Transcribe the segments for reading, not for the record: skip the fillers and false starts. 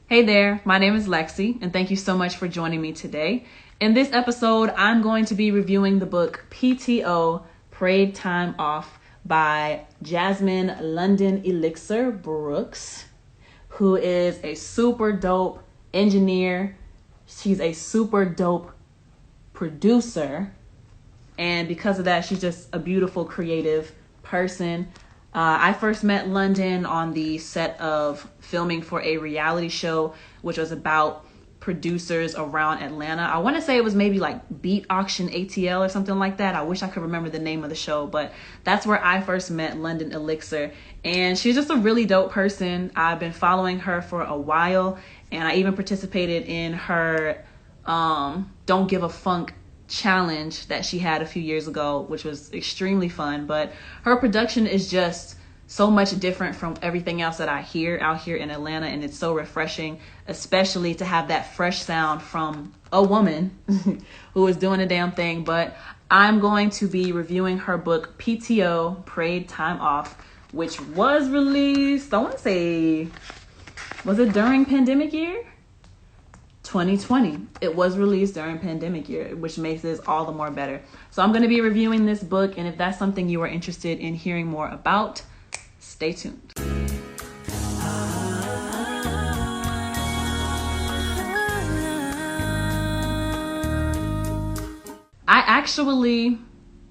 Hey there, my name is LexC, and thank you so much for joining me today. In this episode, I'm going to be reviewing the book PTO, Paid Time Off by Jasmine London Elixir Brooks, who is a super dope engineer. She's a super dope producer, and because of that, she's just a beautiful, creative person. I first met London on the set of filming for a reality show, which was about producers around Atlanta. I want to say it was maybe like Beat Auction ATL or something like that. I wish I could remember the name of the show, but that's where I first met London Elixir. And she's just a really dope person. I've been following her for a while, and I even participated in her Don't Give a Funk challenge that she had a few years ago, which was extremely fun. But her production is just so much different from everything else that I hear out here in Atlanta, and it's so refreshing, especially to have that fresh sound from a woman who is doing a damn thing. But I'm going to be reviewing her book PTO, Paid Time Off, which was released, I want to say, was it during pandemic year? 2020. It was released during pandemic year, which makes this all the more better. So I'm going to be reviewing this book, and if that's something you are interested in hearing more about, stay tuned. I actually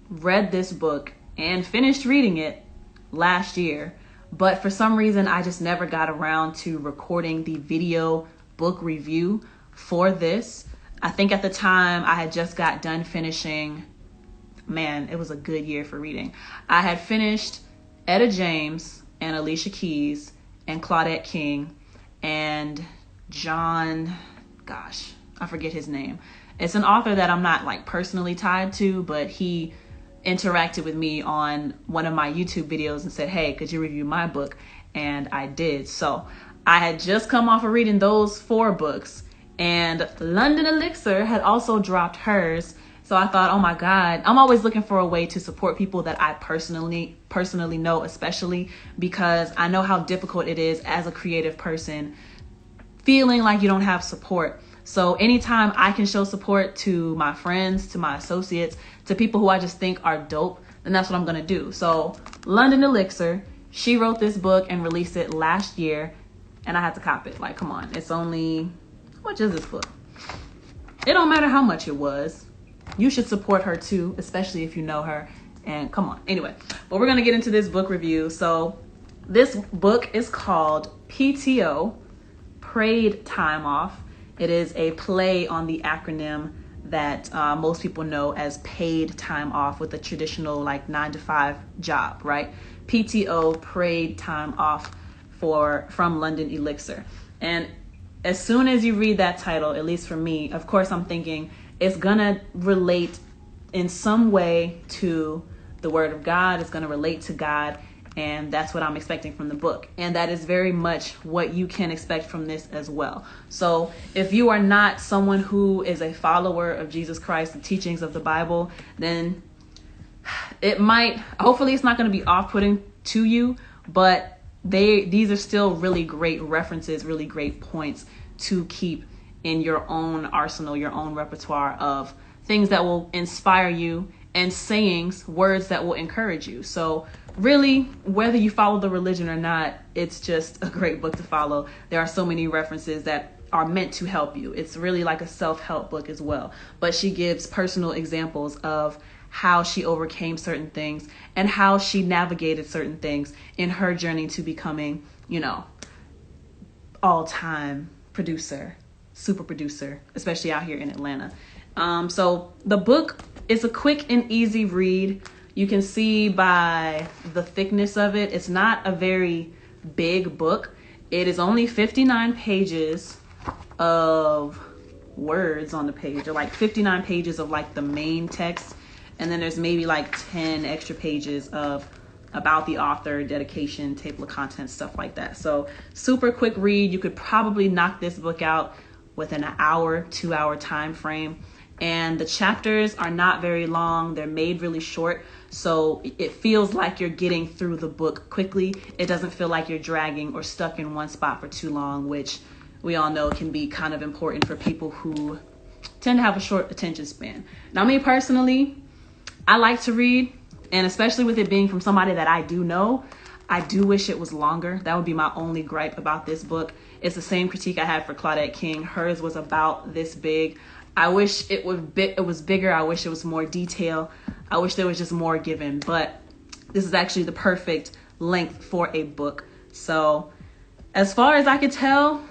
read this book and finished reading it last year, but for some reason I just never got around to recording the video book review for this. I think at the time I had just got done finishing, man, it was a good year for reading. I had finished Etta James and Alicia Keys and Claudette King and John, gosh, I forget his name. It's an author that I'm not like personally tied to, but he interacted with me on one of my YouTube videos and said, hey, could you review my book? And I did. So I had just come off of reading those 4 books, and London Elixir had also dropped hers. So I thought, oh my God, I'm always looking for a way to support people that I personally know, especially because I know how difficult it is as a creative person, feeling like you don't have support. So anytime I can show support to my friends, to my associates, to people who I just think are dope, then that's what I'm gonna do. So London Elixir, she wrote this book and released it last year, and I had to cop it. Like, come on, it's only, how much is this book? It don't matter how much it was. You should support her too, especially if you know her. And come on. Anyway, but we're going to get into this book review. So this book is called PTO, Paid Time Off. It is a play on the acronym that most people know as paid time off with a traditional like 9-to-5 job, right? PTO, Paid Time Off from London Elixir. And as soon as you read that title, at least for me, of course, I'm thinking it's gonna relate in some way to the Word of God. It's gonna relate to God, and that's what I'm expecting from the book. And that is very much what you can expect from this as well. So if you are not someone who is a follower of Jesus Christ, the teachings of the Bible, then it might, hopefully it's not gonna be off-putting to you, but these are still really great references, really great points to keep in your own arsenal, your own repertoire of things that will inspire you and sayings, words that will encourage you. So really, whether you follow the religion or not, it's just a great book to follow. There are so many references that are meant to help you. It's really like a self-help book as well. But she gives personal examples of how she overcame certain things and how she navigated certain things in her journey to becoming, all-time producer, super producer, especially out here in Atlanta. So the book is a quick and easy read. You can see by the thickness of it, it's not a very big book. It is only 59 pages of words on the page, or like 59 pages of like the main text. And then there's maybe like 10 extra pages of about the author, dedication, table of contents, stuff like that. So super quick read. You could probably knock this book out within an hour, 2-hour time frame. And the chapters are not very long. They're made really short. So it feels like you're getting through the book quickly. It doesn't feel like you're dragging or stuck in one spot for too long, which we all know can be kind of important for people who tend to have a short attention span. Now, me personally, I like to read, and especially with it being from somebody that I do know, I do wish it was longer. That would be my only gripe about this book. It's the same critique I had for Claudette King. Hers was about this big. I wish it was bigger. I wish it was more detail. I wish there was just more given, but this is actually the perfect length for a book. So as far as I could tell,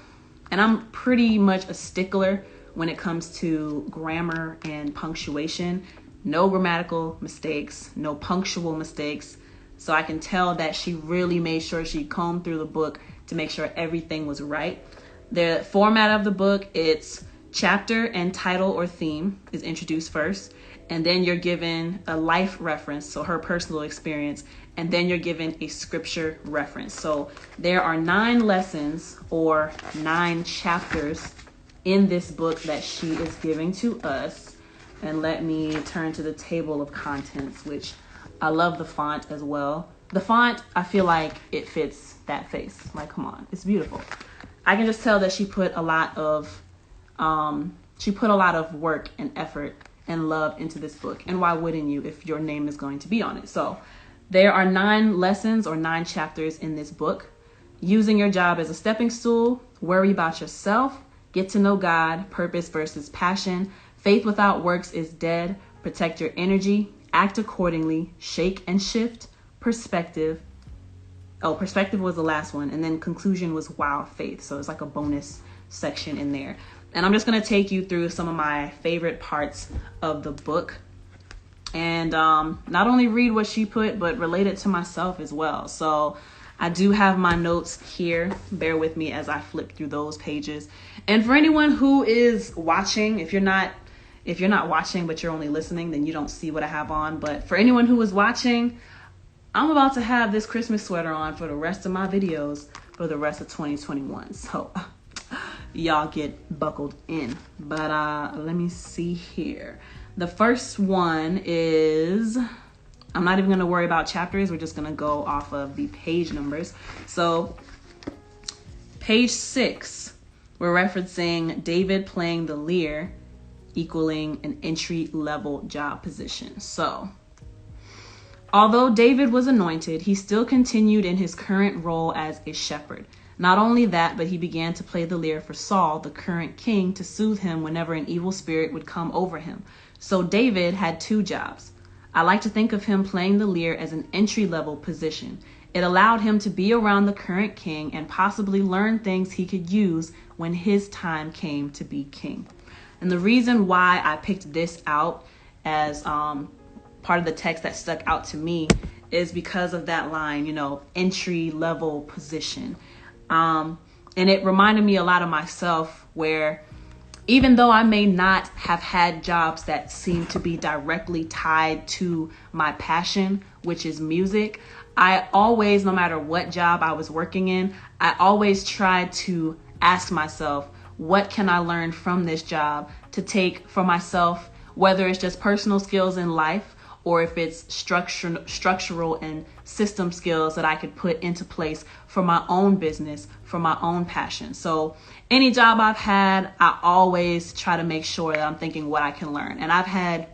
and I'm pretty much a stickler when it comes to grammar and punctuation, no grammatical mistakes, no punctual mistakes. So I can tell that she really made sure she combed through the book to make sure everything was right. The format of the book, it's chapter and title or theme is introduced first, and then you're given a life reference, so her personal experience, and then you're given a scripture reference. So there are 9 lessons or 9 chapters in this book that she is giving to us. And let me turn to the table of contents, which I love the font as well. The font, I feel like it fits that face. Like, come on, it's beautiful. I can just tell that she put a lot of work and effort and love into this book. And why wouldn't you if your name is going to be on it? So there are 9 lessons or 9 chapters in this book. Using your job as a stepping stool, worry about yourself, get to know God, purpose versus passion, faith without works is dead, protect your energy, act accordingly, shake and shift, perspective. Oh, perspective was the last one. And then conclusion was wow, faith. So it's like a bonus section in there. And I'm just going to take you through some of my favorite parts of the book. And not only read what she put, but relate it to myself as well. So I do have my notes here. Bear with me as I flip through those pages. And for anyone who is watching, if you're not watching, but you're only listening, then you don't see what I have on. But for anyone who is watching, I'm about to have this Christmas sweater on for the rest of my videos for the rest of 2021. So y'all get buckled in. But let me see here. The first one is, I'm not even going to worry about chapters. We're just going to go off of the page numbers. So page 6, we're referencing David playing the lyre, equaling an entry-level job position. So although David was anointed, he still continued in his current role as a shepherd. Not only that, but he began to play the lyre for Saul, the current king, to soothe him whenever an evil spirit would come over him. So David had 2 jobs. I like to think of him playing the lyre as an entry-level position. It allowed him to be around the current king and possibly learn things he could use when his time came to be king. And the reason why I picked this out as part of the text that stuck out to me is because of that line, entry-level position. And it reminded me a lot of myself, where even though I may not have had jobs that seem to be directly tied to my passion, which is music, I always, no matter what job I was working in, I always tried to ask myself, what can I learn from this job to take for myself, whether it's just personal skills in life or if it's structural and system skills that I could put into place for my own business, for my own passion. So any job I've had, I always try to make sure that I'm thinking what I can learn. And I've had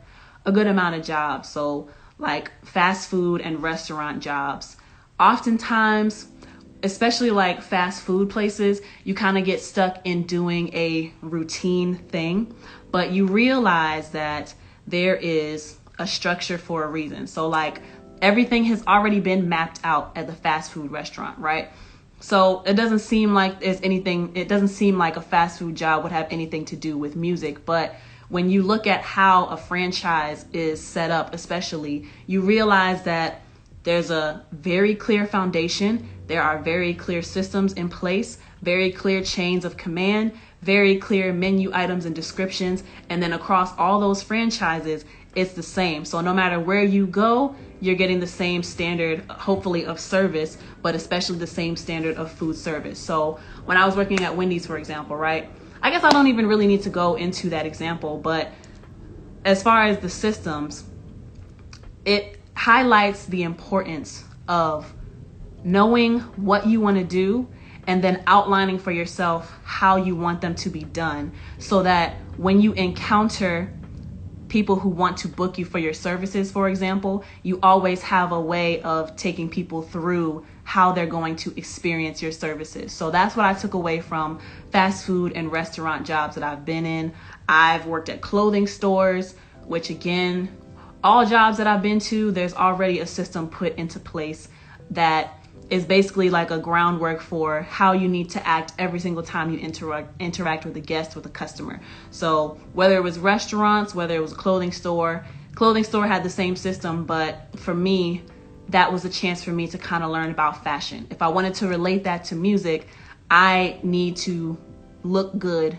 a good amount of jobs. So like fast food and restaurant jobs. Oftentimes, especially like fast food places, you kind of get stuck in doing a routine thing, but you realize that there is a structure for a reason. So like everything has already been mapped out at the fast food restaurant, right? So it doesn't seem like a fast food job would have anything to do with music. But when you look at how a franchise is set up, especially, you realize that there's a very clear foundation. There are very clear systems in place, very clear chains of command, very clear menu items and descriptions. And then across all those franchises, it's the same. So no matter where you go, you're getting the same standard, hopefully, of service, but especially the same standard of food service. So when I was working at Wendy's, for example, right? I guess I don't even really need to go into that example, but as far as the systems, it highlights the importance of knowing what you want to do and then outlining for yourself how you want them to be done, so that when you encounter people who want to book you for your services, for example, you always have a way of taking people through how they're going to experience your services. So that's what I took away from fast food and restaurant jobs that I've been in. I've worked at clothing stores, which again, all jobs that I've been to, there's already a system put into place that is basically like a groundwork for how you need to act every single time you interact with a guest, with a customer. So whether it was restaurants, whether it was a clothing store had the same system, but for me, that was a chance for me to kind of learn about fashion. If I wanted to relate that to music, I need to look good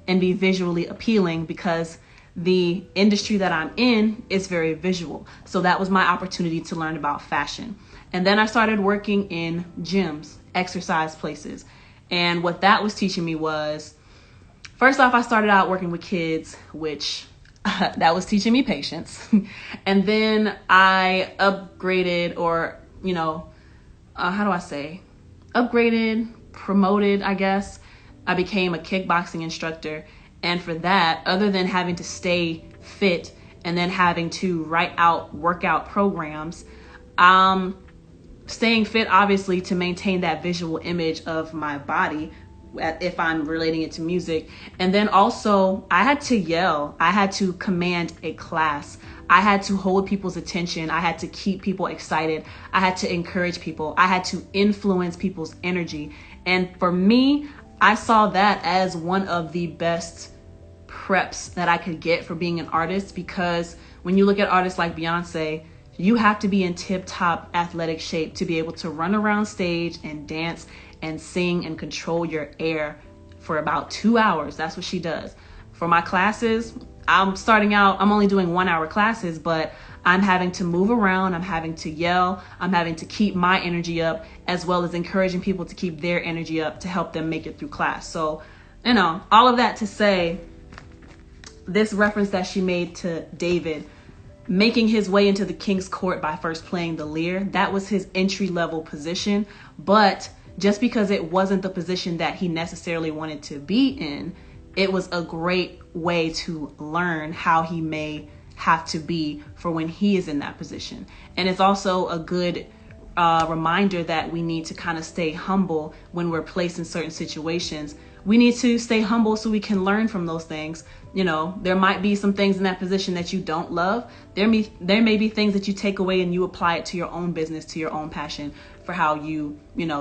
and be visually appealing, because the industry that I'm in is very visual. So that was my opportunity to learn about fashion. And then I started working in gyms, exercise places. And what that was teaching me was, first off, I started out working with kids, which that was teaching me patience. And then I upgraded, or, upgraded, promoted, I guess. I became a kickboxing instructor. And for that, other than having to stay fit and then having to write out workout programs, staying fit, obviously, to maintain that visual image of my body, if I'm relating it to music. And then also, I had to yell. I had to command a class. I had to hold people's attention. I had to keep people excited. I had to encourage people. I had to influence people's energy. And for me, I saw that as one of the best preps that I could get for being an artist, because when you look at artists like Beyonce, you have to be in tip-top athletic shape to be able to run around stage and dance and sing and control your air for about 2 hours. That's what she does. For my classes, I'm starting out, I'm only doing 1 hour classes, but I'm having to move around, I'm having to yell, I'm having to keep my energy up, as well as encouraging people to keep their energy up to help them make it through class. So, all of that to say, this reference that she made to David making his way into the king's court by first playing the lyre, that was his entry-level position. But just because it wasn't the position that he necessarily wanted to be in, it was a great way to learn how he may have to be for when he is in that position. And it's also a good reminder that we need to kind of stay humble when we're placed in certain situations. We need to stay humble so we can learn from those things. There might be some things in that position that you don't love. There may be things that you take away and you apply it to your own business, to your own passion, for how you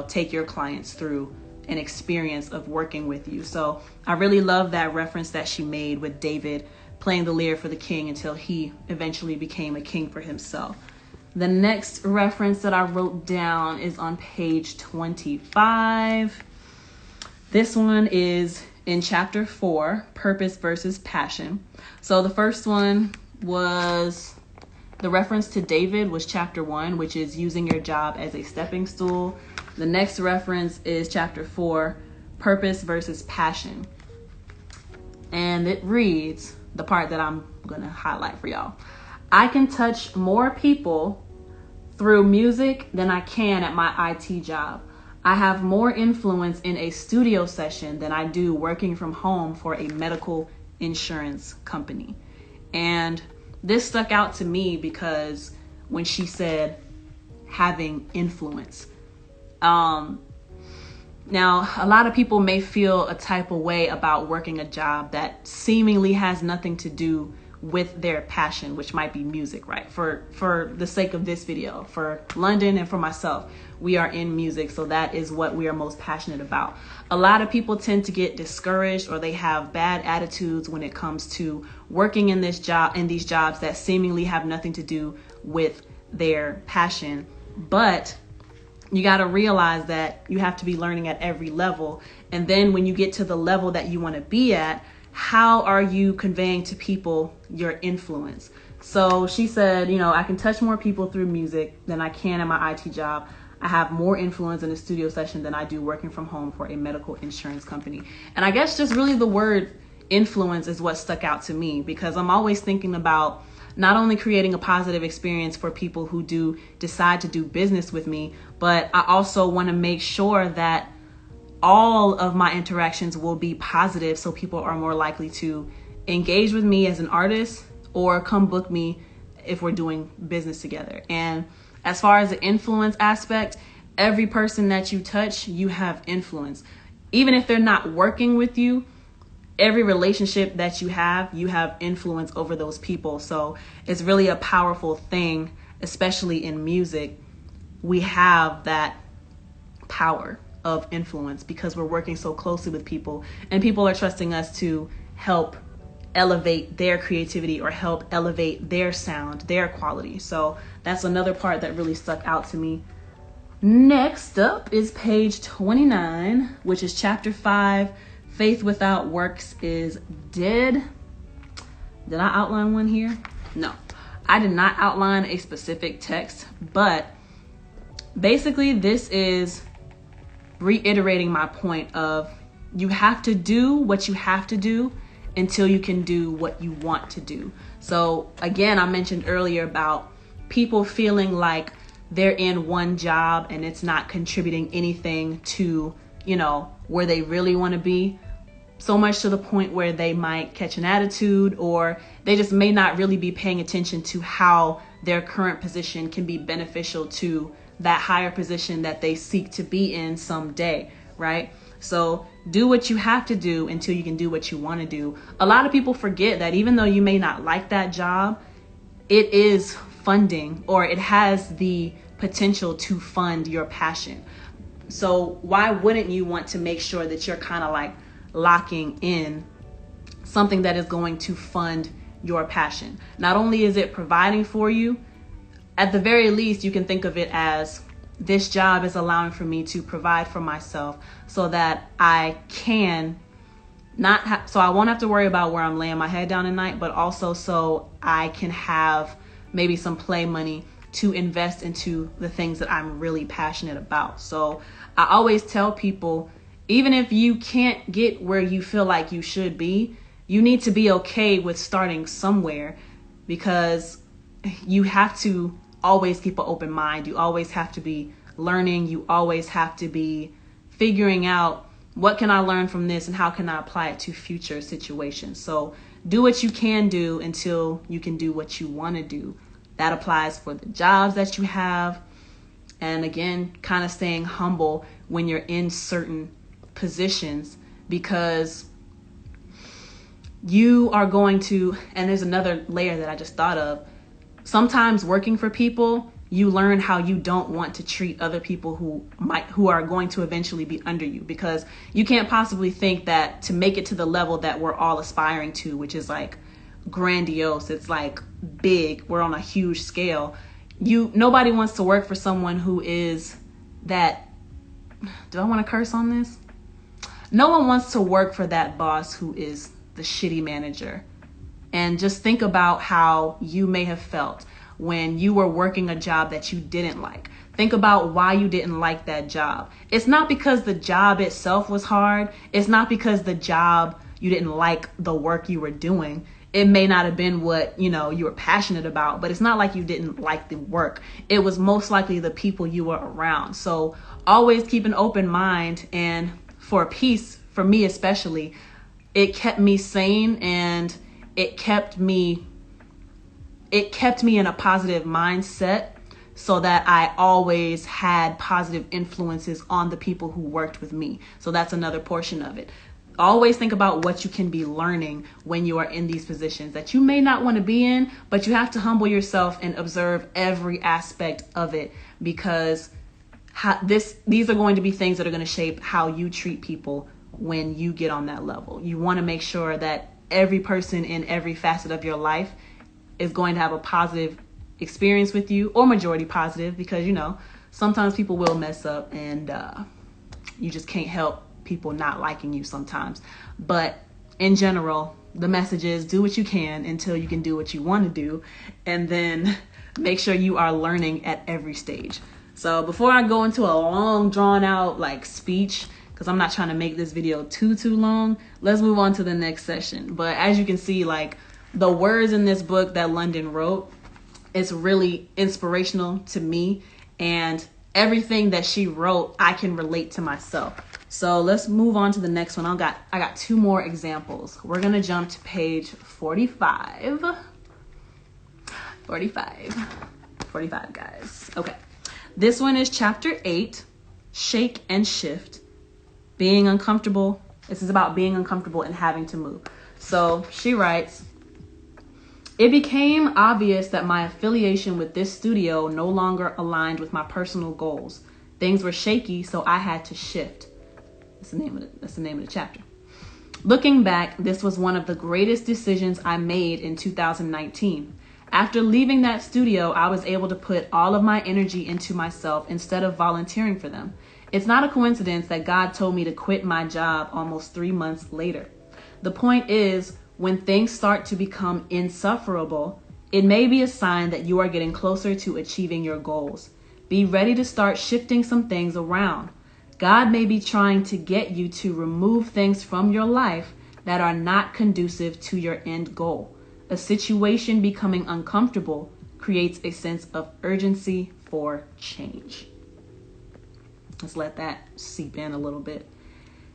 take your clients through an experience of working with you. So I really love that reference that she made with David playing the lyre for the king until he eventually became a king for himself. The next reference that I wrote down is on page 25. This one is in chapter 4, Purpose versus Passion. So the first one was, the reference to David was chapter 1, which is using your job as a stepping stool. The next reference is chapter 4, Purpose versus Passion. And it reads, the part that I'm going to highlight for y'all. I can touch more people through music than I can at my IT job. I have more influence in a studio session than I do working from home for a medical insurance company. And this stuck out to me because when she said having influence. Now, a lot of people may feel a type of way about working a job that seemingly has nothing to do with their passion, which might be music, right? For the sake of this video, for London and for myself, we are in music, so that is what we are most passionate about. A lot of people tend to get discouraged, or they have bad attitudes when it comes to working in these jobs that seemingly have nothing to do with their passion. But you got to realize that you have to be learning at every level. And then when you get to the level that you want to be at, how are you conveying to people your influence? So she said, I can touch more people through music than I can at my IT job. I have more influence in a studio session than I do working from home for a medical insurance company. And I guess just really the word influence is what stuck out to me, because I'm always thinking about not only creating a positive experience for people who do decide to do business with me, but I also want to make sure that all of my interactions will be positive, so people are more likely to engage with me as an artist or come book me if we're doing business together. And as far as the influence aspect, every person that you touch, you have influence. Even if they're not working with you, every relationship that you have influence over those people. So it's really a powerful thing, especially in music. We have that power of influence because we're working so closely with people, and people are trusting us to help elevate their creativity or help elevate their sound, their quality. So that's another part that really stuck out to me. Next up is page 29, which is chapter 5, Faith Without Works is Dead. Did I outline one here? No, I did not outline a specific text, but basically this is reiterating my point of you have to do what you have to do until you can do what you want to do. So again, I mentioned earlier about people feeling like they're in one job and it's not contributing anything to, where they really want to be. So much to the point where they might catch an attitude, or they just may not really be paying attention to how their current position can be beneficial to that higher position that they seek to be in someday, right? So do what you have to do until you can do what you want to do. A lot of people forget that even though you may not like that job, it is funding, or it has the potential to fund your passion. So why wouldn't you want to make sure that you're kind of like locking in something that is going to fund your passion? Not only is it providing for you, at the very least, you can think of it as this job is allowing for me to provide for myself so that I can so I won't have to worry about where I'm laying my head down at night, but also so I can have maybe some play money to invest into the things that I'm really passionate about. So I always tell people, even if you can't get where you feel like you should be, you need to be okay with starting somewhere, because you have to always keep an open mind. You always have to be learning. You always have to be figuring out, what can I learn from this and how can I apply it to future situations? So do what you can do until you can do what you want to do. That applies for the jobs that you have. And again, kind of staying humble when you're in certain positions, because you are going to, and there's another layer that I just thought of. Sometimes working for people, you learn how you don't want to treat other people who are going to eventually be under you, because you can't possibly think that to make it to the level that we're all aspiring to, which is like grandiose, it's like big, we're on a huge scale. Nobody wants to work for someone who is that, do I want to curse on this? No one wants to work for that boss who is the shitty manager. And just think about how you may have felt when you were working a job that you didn't like. Think about why you didn't like that job. It's not because the job itself was hard. It's not because the job, you didn't like the work you were doing. It may not have been what, you were passionate about, but it's not like you didn't like the work. It was most likely the people you were around. So always keep an open mind. And for peace, for me especially, it kept me sane, and it kept me in a positive mindset, so that I always had positive influences on the people who worked with me. So that's another portion of it. Always think about what you can be learning when you are in these positions that you may not want to be in, but you have to humble yourself and observe every aspect of it, because these are going to be things that are going to shape how you treat people when you get on that level. You want to make sure that every person in every facet of your life is going to have a positive experience with you, or majority positive, because sometimes people will mess up, and you just can't help people not liking you sometimes. But in general, the message is do what you can until you can do what you want to do, and then make sure you are learning at every stage. So before I go into a long drawn out speech, because I'm not trying to make this video too long, let's move on to the next session. But as you can see, the words in this book that London wrote, it's really inspirational to me, and everything that she wrote, I can relate to myself. So let's move on to the next one. I got two more examples. We're going to jump to page 45. 45, guys. Okay. This one is chapter 8, Shake and Shift. Being uncomfortable. This is about being uncomfortable and having to move. So she writes, it became obvious that my affiliation with this studio no longer aligned with my personal goals. Things were shaky, so I had to shift. That's the name of the chapter. Looking back, this was one of the greatest decisions I made in 2019. After leaving that studio, I was able to put all of my energy into myself instead of volunteering for them. It's not a coincidence that God told me to quit my job almost 3 months later. The point is, when things start to become insufferable, it may be a sign that you are getting closer to achieving your goals. Be ready to start shifting some things around. God may be trying to get you to remove things from your life that are not conducive to your end goal. A situation becoming uncomfortable creates a sense of urgency for change. Let's let that seep in a little bit.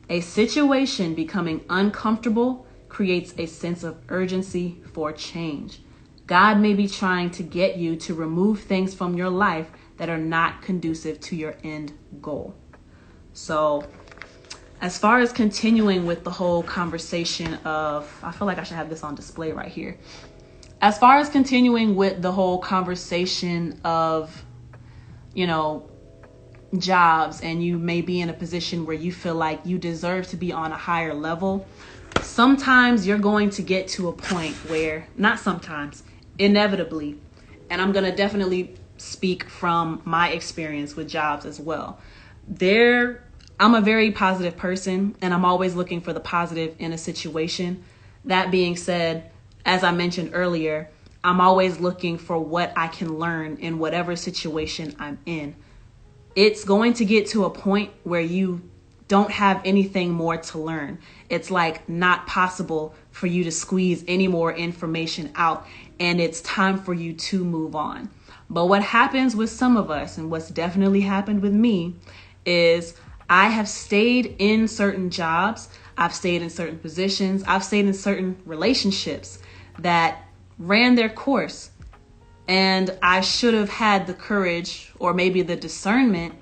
A situation becoming uncomfortable creates a sense of urgency for change. God may be trying to get you to remove things from your life that are not conducive to your end goal. So as far as continuing with the whole conversation of, I feel like I should have this on display right here. As far as continuing with the whole conversation of, jobs, and you may be in a position where you feel like you deserve to be on a higher level. Sometimes you're going to get to a point where, not sometimes, inevitably, and I'm going to definitely speak from my experience with jobs as well. I'm a very positive person, and I'm always looking for the positive in a situation. That being said, as I mentioned earlier, I'm always looking for what I can learn in whatever situation I'm in. It's going to get to a point where you don't have anything more to learn. It's like not possible for you to squeeze any more information out, and it's time for you to move on. But what happens with some of us, and what's definitely happened with me, is I have stayed in certain jobs, I've stayed in certain positions, I've stayed in certain relationships that ran their course. And I should have had the courage or maybe the discernment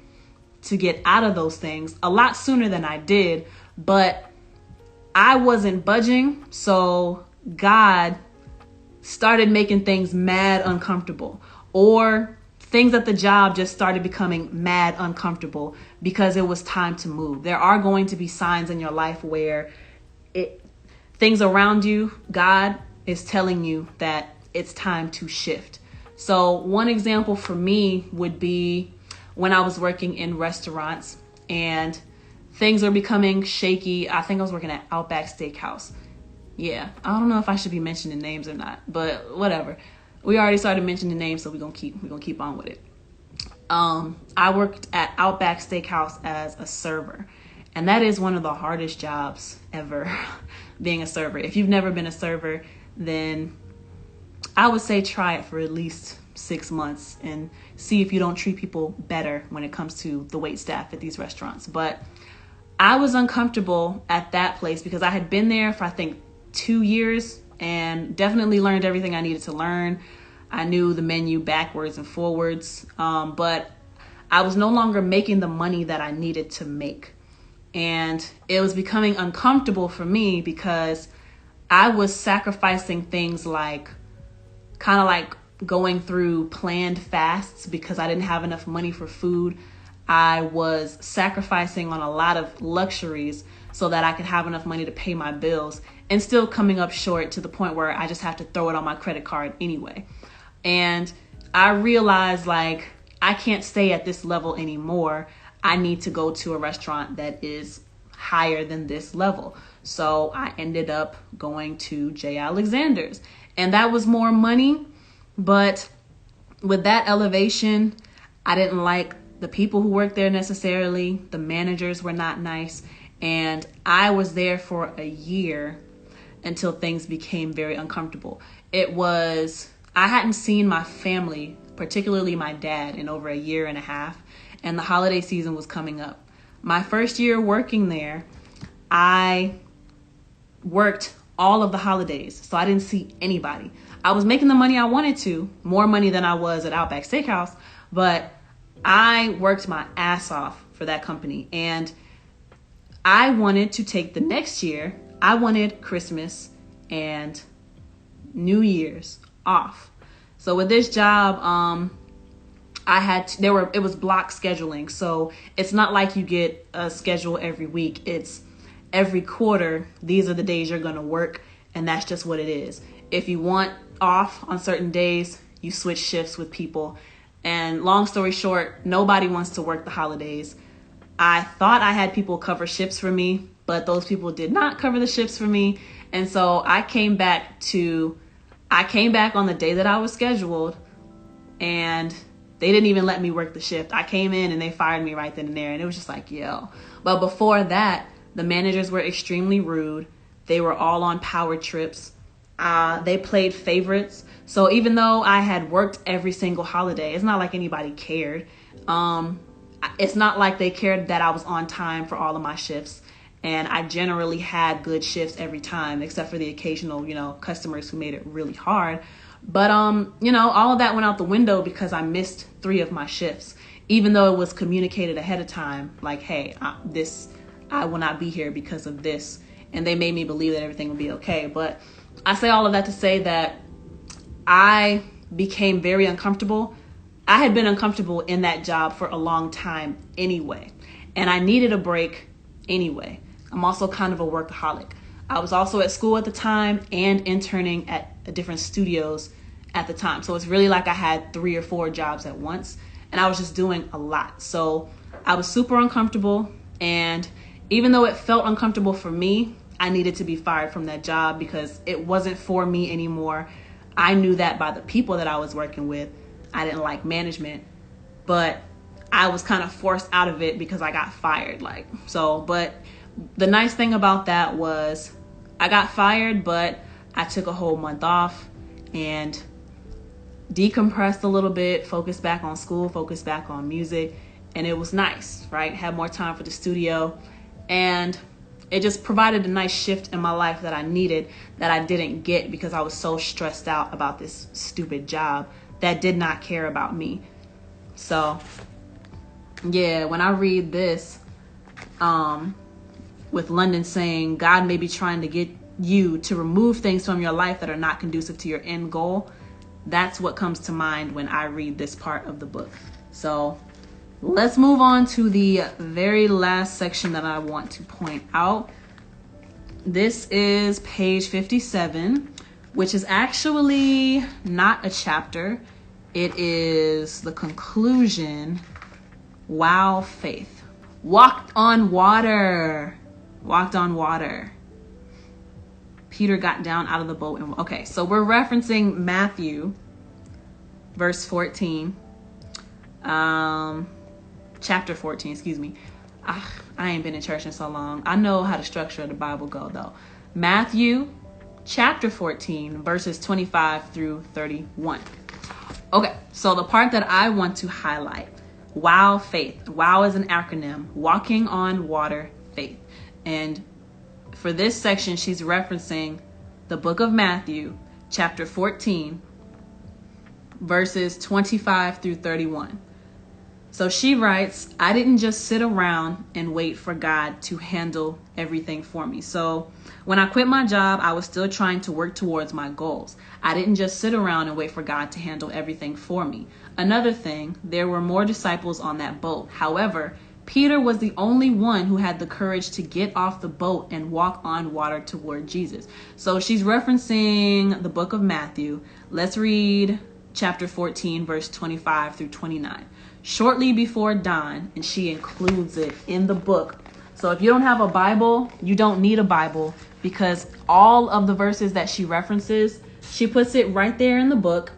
to get out of those things a lot sooner than I did. But I wasn't budging. So God started making things mad uncomfortable, or things at the job just started becoming mad uncomfortable because it was time to move. There are going to be signs in your life where things around you, God is telling you that it's time to shift. So one example for me would be when I was working in restaurants and things are becoming shaky. I think I was working at Outback Steakhouse. Yeah, I don't know if I should be mentioning names or not, but whatever. We already started mentioning names, so we're gonna keep on with it. I worked at Outback Steakhouse as a server, and that is one of the hardest jobs ever, being a server. If you've never been a server, then I would say try it for at least 6 months and see if you don't treat people better when it comes to the wait staff at these restaurants. But I was uncomfortable at that place because I had been there for, I think, 2 years and definitely learned everything I needed to learn. I knew the menu backwards and forwards, but I was no longer making the money that I needed to make. And it was becoming uncomfortable for me because I was sacrificing things like kind of like going through planned fasts because I didn't have enough money for food. I was sacrificing on a lot of luxuries so that I could have enough money to pay my bills, and still coming up short to the point where I just have to throw it on my credit card anyway. And I realized, like, I can't stay at this level anymore. I need to go to a restaurant that is higher than this level. So I ended up going to J. Alexander's, and that was more money. But with that elevation, I didn't like the people who worked there necessarily. The managers were not nice. And I was there for a year until things became very uncomfortable. I hadn't seen my family, particularly my dad, in over a year and a half. And the holiday season was coming up. My first year working there, I worked all of the holidays, so I didn't see anybody. I was making the money I wanted to, more money than I was at Outback Steakhouse, but I worked my ass off for that company. And I wanted to take the next year, I wanted Christmas and New Year's off. So with this job, it was block scheduling. So it's not like you get a schedule every week. It's every quarter. These are the days you're going to work. And that's just what it is. If you want off on certain days, you switch shifts with people. And long story short, nobody wants to work the holidays. I thought I had people cover shifts for me, but those people did not cover the shifts for me. And so I came back on the day that I was scheduled, and they didn't even let me work the shift. I came in and they fired me right then and there. And it was just like, yo. But before that, the managers were extremely rude. They were all on power trips. They played favorites. So even though I had worked every single holiday, it's not like anybody cared. It's not like they cared that I was on time for all of my shifts. And I generally had good shifts every time, except for the occasional, customers who made it really hard. But, all of that went out the window because I missed 3 of my shifts, even though it was communicated ahead of time, like, hey, I will not be here because of this. And they made me believe that everything would be okay. But I say all of that to say that I became very uncomfortable. I had been uncomfortable in that job for a long time anyway, and I needed a break anyway. I'm also kind of a workaholic. I was also at school at the time and interning at different studios at the time. So it's really like I had 3 or 4 jobs at once, and I was just doing a lot. So I was super uncomfortable, and even though it felt uncomfortable for me, I needed to be fired from that job because it wasn't for me anymore. I knew that by the people that I was working with. I didn't like management, but I was kind of forced out of it because I got fired. But the nice thing about that was I got fired, but I took a whole month off and decompressed a little bit, focused back on school, focused back on music. And it was nice, right? Had more time for the studio, and it just provided a nice shift in my life that I needed, that I didn't get because I was so stressed out about this stupid job that did not care about me. So yeah, when I read this, with London saying God may be trying to get you to remove things from your life that are not conducive to your end goal, that's what comes to mind when I read this part of the book. So let's move on to the very last section that I want to point out. This is page 57, which is actually not a chapter. It is the conclusion. Wow, faith. Walked on water. Walked on water. Peter got down out of the boat. Okay, so we're referencing Matthew, verse 14. Chapter 14, excuse me. I ain't been in church in so long. I know how the structure of the Bible go, though. Matthew, chapter 14, verses 25 through 31. Okay, so the part that I want to highlight, WOW faith. WOW is an acronym, walking on water faith. And for this section, she's referencing the book of Matthew, chapter 14, verses 25 through 31. So she writes, I didn't just sit around and wait for God to handle everything for me. So when I quit my job, I was still trying to work towards my goals. I didn't just sit around and wait for God to handle everything for me. Another thing, there were more disciples on that boat. However, Peter was the only one who had the courage to get off the boat and walk on water toward Jesus. So she's referencing the book of Matthew. Let's read chapter 14, verse 25 through 29. Shortly before dawn, and she includes it in the book. So if you don't have a Bible, you don't need a Bible, because all of the verses that she references, she puts it right there in the book,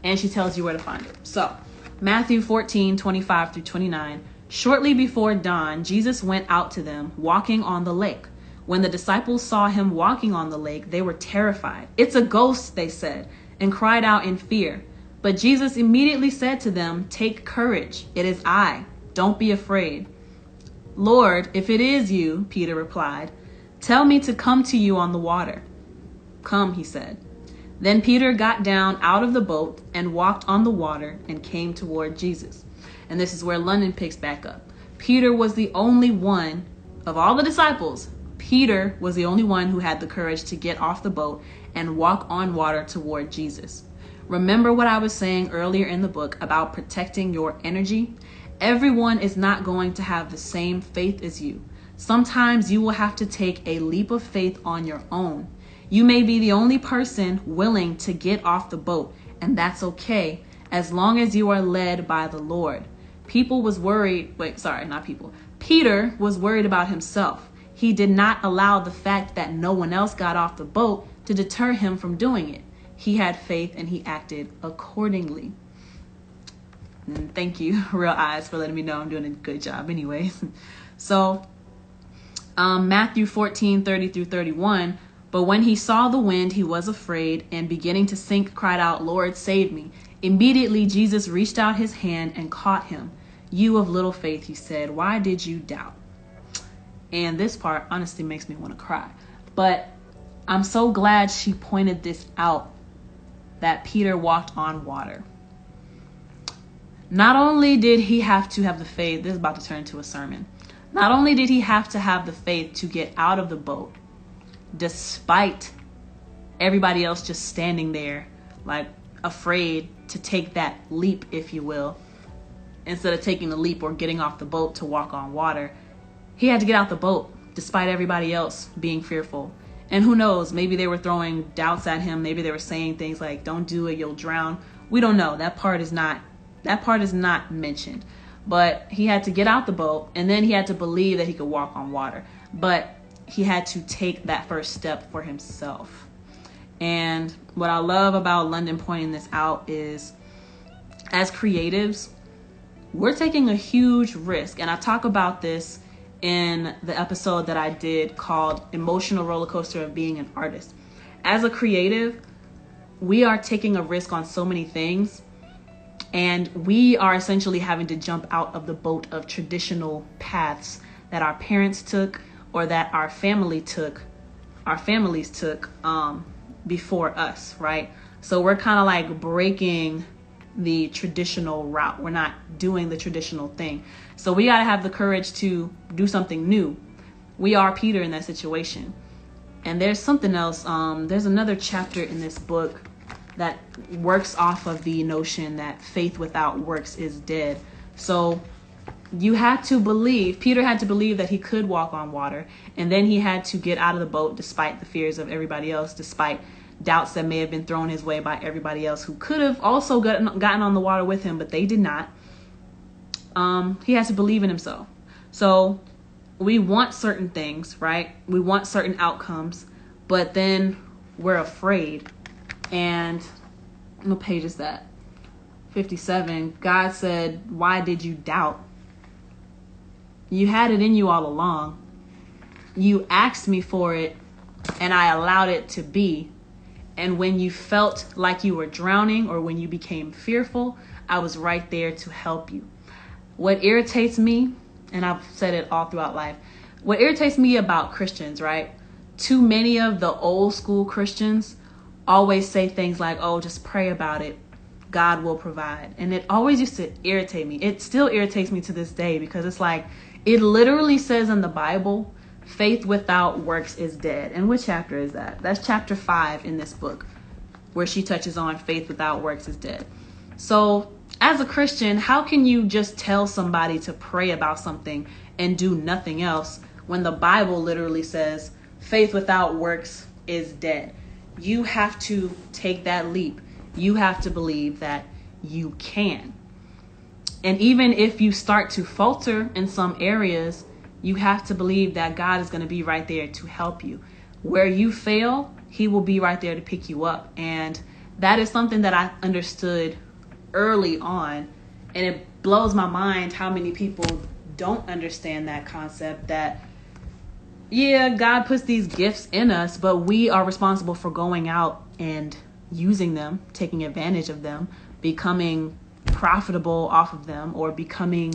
and she tells you where to find it. So Matthew 14, 25 through 29. Shortly before dawn, Jesus went out to them, walking on the lake. When the disciples saw him walking on the lake, they were terrified. It's a ghost, they said, and cried out in fear. But Jesus immediately said to them, take courage. It is I. Don't be afraid. Lord, if it is you, Peter replied, tell me to come to you on the water. Come, he said. Then Peter got down out of the boat and walked on the water and came toward Jesus. And this is where London picks back up. Peter was the only one of all the disciples. Peter was the only one who had the courage to get off the boat and walk on water toward Jesus. Remember what I was saying earlier in the book about protecting your energy? Everyone is not going to have the same faith as you. Sometimes you will have to take a leap of faith on your own. You may be the only person willing to get off the boat, and that's okay, as long as you are led by the Lord. Peter was worried about himself. He did not allow the fact that no one else got off the boat to deter him from doing it. He had faith and he acted accordingly. And thank you, Real Eyes, for letting me know I'm doing a good job anyways. So, Matthew 14:30-31, but when he saw the wind, he was afraid and beginning to sink, cried out, Lord, save me. Immediately, Jesus reached out his hand and caught him. You of little faith, he said, why did you doubt? And this part honestly makes me want to cry. But I'm so glad she pointed this out, that Peter walked on water. Not only did he have to have the faith, this is about to turn into a sermon. Not only did he have to have the faith to get out of the boat, despite everybody else just standing there, like afraid to take that leap, if you will, instead of taking the leap or getting off the boat to walk on water, he had to get out the boat despite everybody else being fearful. And who knows, maybe they were throwing doubts at him. Maybe they were saying things like, don't do it, you'll drown. We don't know. That part is not mentioned. But he had to get out the boat, and then he had to believe that he could walk on water. But he had to take that first step for himself. And what I love about London pointing this out is, as creatives, we're taking a huge risk. And I talk about this in the episode that I did called Emotional Roller Coaster of Being an Artist. As a creative, we are taking a risk on so many things, and we are essentially having to jump out of the boat of traditional paths that our parents took or that our families took before us, right? So we're kind of like breaking the traditional route. We're not doing the traditional thing. So we got to have the courage to do something new. We are Peter in that situation. And there's something else. There's another chapter in this book that works off of the notion that faith without works is dead. So you had to believe, Peter had to believe that he could walk on water. And then he had to get out of the boat despite the fears of everybody else, despite doubts that may have been thrown his way by everybody else who could have also gotten on the water with him, but they did not. He has to believe in himself. So we want certain things, right? We want certain outcomes, but then we're afraid. And what page is that? 57. God said, why did you doubt? You had it in you all along. You asked me for it, and I allowed it to be. And when you felt like you were drowning or when you became fearful, I was right there to help you. What irritates me, and I've said it all throughout life, what irritates me about Christians, right? Too many of the old school Christians always say things like, oh, just pray about it. God will provide. And it always used to irritate me. It still irritates me to this day because it's like, it literally says in the Bible, faith without works is dead. And what chapter is that? That's chapter 5 in this book, where she touches on faith without works is dead. So as a Christian, how can you just tell somebody to pray about something and do nothing else when the Bible literally says faith without works is dead? You have to take that leap. You have to believe that you can. And even if you start to falter in some areas, you have to believe that God is going to be right there to help you. Where you fail, he will be right there to pick you up. And that is something that I understood early on. And it blows my mind how many people don't understand that concept, that, yeah, God puts these gifts in us, but we are responsible for going out and using them, taking advantage of them, becoming profitable off of them, or becoming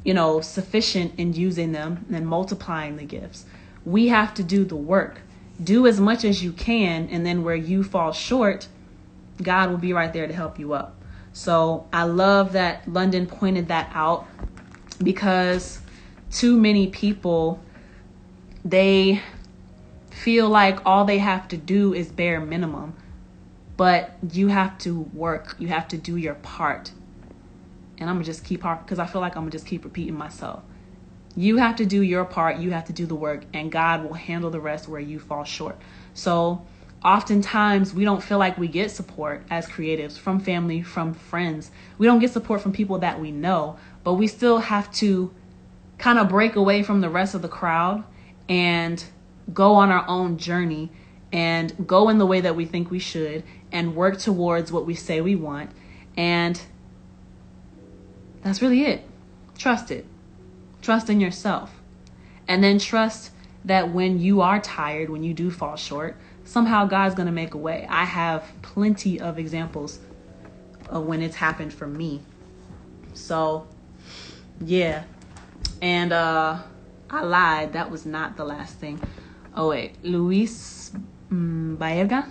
sufficient in using them and multiplying the gifts. We have to do the work. Do as much as you can, and then where you fall short, God will be right there to help you up. So I love that London pointed that out, because too many people, they feel like all they have to do is bare minimum. But you have to work. You have to do your part. And I'm going to just keep, because I feel like I'm going to just keep repeating myself. You have to do your part. You have to do the work, and God will handle the rest where you fall short. So oftentimes we don't feel like we get support as creatives from family, from friends. We don't get support from people that we know, but we still have to kind of break away from the rest of the crowd and go on our own journey and go in the way that we think we should and work towards what we say we want. And that's really it. Trust it. Trust in yourself. And then trust that when you are tired, when you do fall short, somehow God's going to make a way. I have plenty of examples of when it's happened for me. So, yeah. And I lied. That was not the last thing. Oh, wait. Luis Baega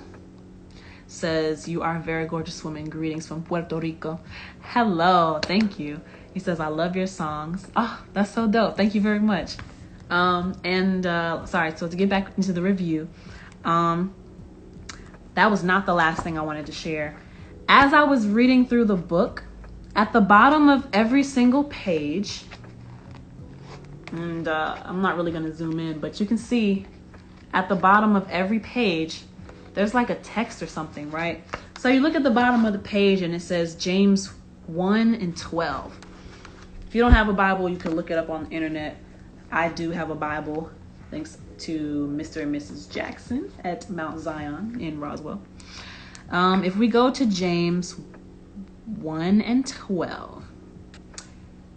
says, you are a very gorgeous woman. Greetings from Puerto Rico. Hello. Thank you. He says, I love your songs. Oh, that's so dope. Thank you very much. Sorry. So to get back into the review, that was not the last thing I wanted to share. As I was reading through the book, at the bottom of every single page, and I'm not really going to zoom in, but you can see at the bottom of every page, there's like a text or something, right? So you look at the bottom of the page and it says James 1:12. If you don't have a Bible, you can look it up on the internet. I do have a Bible, thanks to Mr. and Mrs. Jackson at Mount Zion in Roswell. If we go to James 1:12,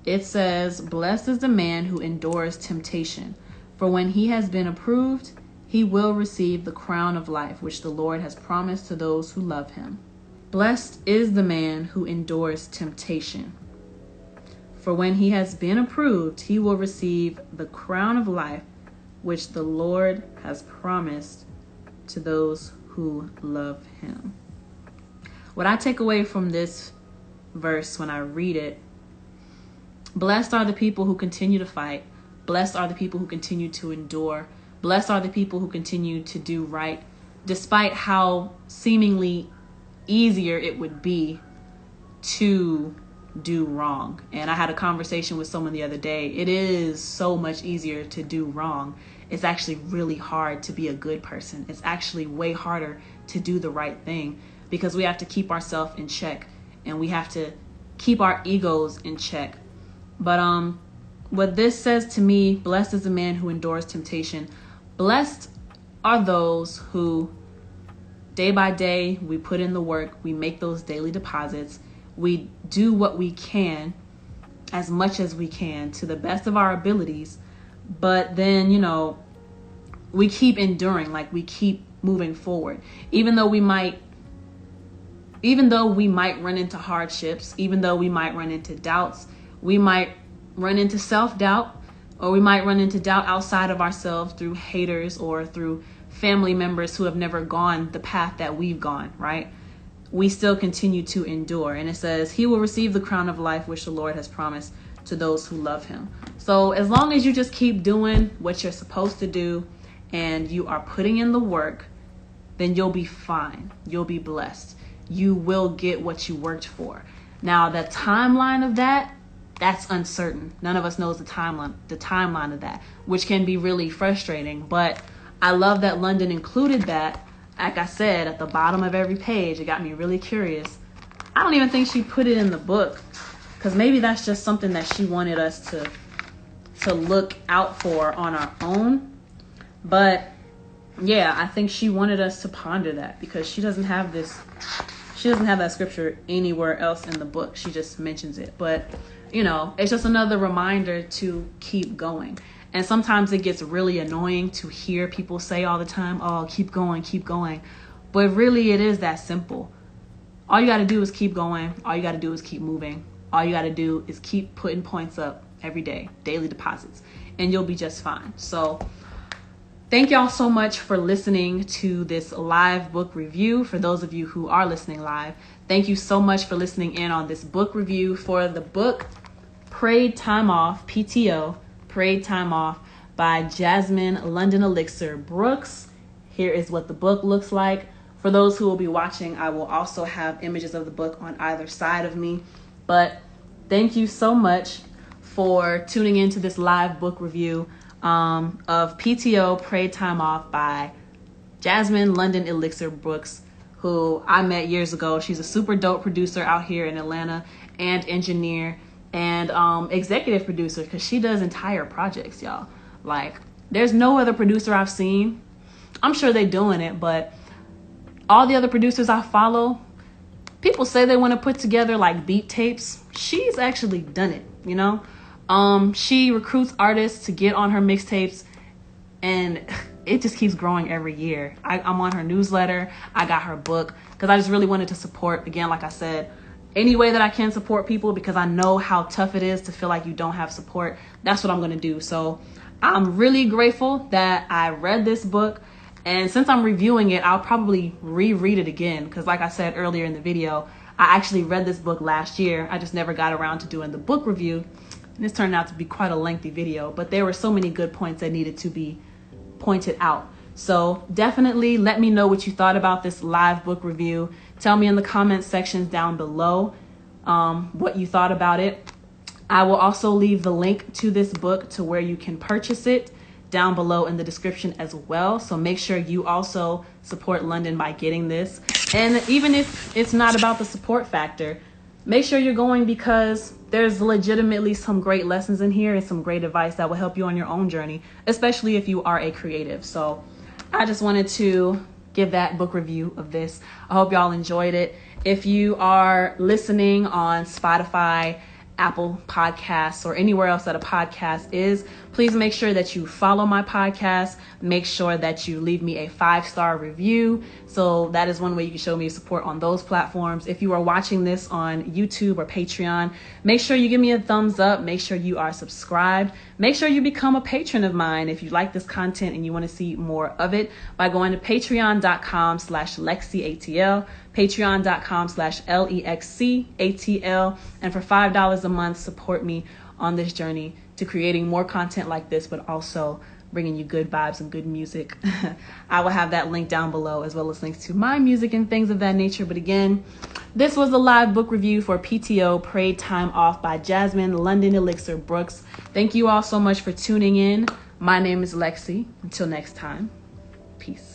it says, blessed is the man who endures temptation, for when he has been approved, he will receive the crown of life, which the Lord has promised to those who love him. Blessed is the man who endures temptation, for when he has been approved, he will receive the crown of life, which the Lord has promised to those who love him. What I take away from this verse when I read it, blessed are the people who continue to fight. Blessed are the people who continue to endure. Blessed are the people who continue to do right, despite how seemingly easier it would be to do wrong. And I had a conversation with someone the other day. It is so much easier to do wrong. It's actually really hard to be a good person. It's actually way harder to do the right thing, because we have to keep ourselves in check and we have to keep our egos in check. But what this says to me, blessed is the man who endures temptation. Blessed are those who day by day, we put in the work, we make those daily deposits, we do what we can, as much as we can, to the best of our abilities. But then, we keep enduring, like we keep moving forward. Even though we might run into hardships, even though we might run into doubts, we might run into self-doubt, or we might run into doubt outside of ourselves through haters or through family members who have never gone the path that we've gone, right? We still continue to endure. And it says, he will receive the crown of life, which the Lord has promised to those who love him. So as long as you just keep doing what you're supposed to do and you are putting in the work, then you'll be fine. You'll be blessed. You will get what you worked for. Now, the timeline of that's uncertain. None of us knows the timeline of that, which can be really frustrating. But I love that London included that. Like I said, at the bottom of every page, it got me really curious. I don't even think she put it in the book, because maybe that's just something that she wanted us to look out for on our own. But yeah, I think she wanted us to ponder that, because she doesn't have that scripture anywhere else in the book. She just mentions it. But it's just another reminder to keep going. And sometimes it gets really annoying to hear people say all the time, oh, keep going, keep going. But really, it is that simple. All you got to do is keep going. All you got to do is keep moving. All you got to do is keep putting points up every day, daily deposits, and you'll be just fine. So thank y'all so much for listening to this live book review. For those of you who are listening live, thank you so much for listening in on this book review for the book Paid Time Off, PTO, Paid Time Off by Jasmine London Elixir Brooks. Here is what the book looks like. For those who will be watching, I will also have images of the book on either side of me. But thank you so much for tuning into this live book review of PTO, Paid Time Off by Jasmine London Elixir Brooks, who I met years ago. She's a super dope producer out here in Atlanta, and engineer and executive producer, because she does entire projects, y'all. Like, there's no other producer I've seen. I'm sure they're doing it, but all the other producers I follow, people say they want to put together like beat tapes. She's actually done it, you know? She recruits artists to get on her mixtapes, and it just keeps growing every year. I'm on her newsletter. I got her book because I just really wanted to support, again, like I said, any way that I can support people, because I know how tough it is to feel like you don't have support. That's what I'm going to do. So I'm really grateful that I read this book. And since I'm reviewing it, I'll probably reread it again, because like I said earlier in the video, I actually read this book last year. I just never got around to doing the book review. And this turned out to be quite a lengthy video, but there were so many good points that needed to be pointed out. So definitely let me know what you thought about this live book review. Tell me in the comments sections down below what you thought about it. I will also leave the link to this book to where you can purchase it down below in the description as well. So make sure you also support London by getting this. And even if it's not about the support factor, make sure you're going because there's legitimately some great lessons in here and some great advice that will help you on your own journey, especially if you are a creative. So I just wanted to give that book review of this. I hope y'all enjoyed it. If you are listening on Spotify, Apple Podcasts, or anywhere else that a podcast is, please make sure that you follow my podcast. Make sure that you leave me a 5-star review. So that is one way you can show me support on those platforms. If you are watching this on YouTube or Patreon, make sure you give me a thumbs up. Make sure you are subscribed. Make sure you become a patron of mine if you like this content and you want to see more of it by going to patreon.com/LexCATL, patreon.com/LexCATL. And for $5 a month, support me on this journey to creating more content like this, but also bringing you good vibes and good music. I will have that link down below, as well as links to my music and things of that nature. But again, this was a live book review for PTO, Paid Time Off by Jasmine London Elixir Brooks. Thank you all so much for tuning in. My name is LexC. Until next time, peace.